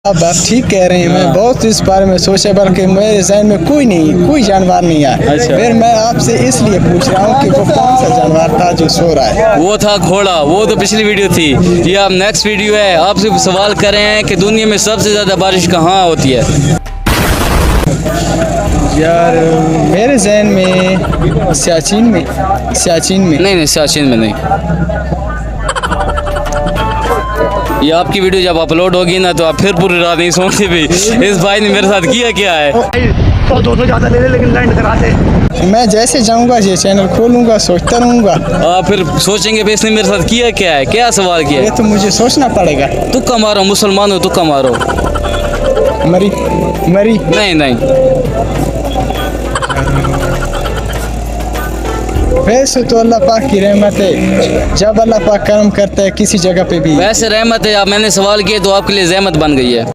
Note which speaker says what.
Speaker 1: अब आप ठीक कह रहे हैं। मैं बहुत इस बारे में सोचा, बल्कि मेरे जहन में कोई जानवर नहीं आया।
Speaker 2: अच्छा।
Speaker 1: फिर मैं आपसे इसलिए पूछ रहा हूँ कि वो कौन सा जानवर था जो सो रहा है।
Speaker 2: वो था घोड़ा, वो तो पिछली वीडियो थी। ये अब नेक्स्ट वीडियो है। आपसे सवाल कर रहे हैं कि दुनिया में सबसे ज़्यादा बारिश कहाँ होती है?
Speaker 1: यार मेरे जहन में सियाचिन में।
Speaker 2: नहीं, सियाचिन में नहीं। ये आपकी वीडियो जब अपलोड होगी ना तो आप फिर पूरी रात नहीं सोओगे भी इस भाई ने मेरे साथ किया क्या है।
Speaker 3: तो 200 ज़्यादा ले ले, लेकिन लैंड कराते।
Speaker 1: मैं जैसे जाऊँगा ये चैनल खोलूँगा, सोचता रहूँगा।
Speaker 2: आप फिर सोचेंगे भी इसने मेरे साथ किया क्या है, क्या सवाल किया
Speaker 1: ये
Speaker 2: है।
Speaker 1: तो मुझे सोचना पड़ेगा।
Speaker 2: तुक्का मारो, मुसलमान हो, तुक्का मारो।
Speaker 1: मरी।
Speaker 2: नहीं।
Speaker 1: वैसे तो अल्लाह पाक की रहमत है, जब अल्लाह पाक करम करता है किसी जगह पे भी।
Speaker 2: वैसे रहमत है, आप मैंने सवाल किए तो आपके लिए जहमत बन गई है।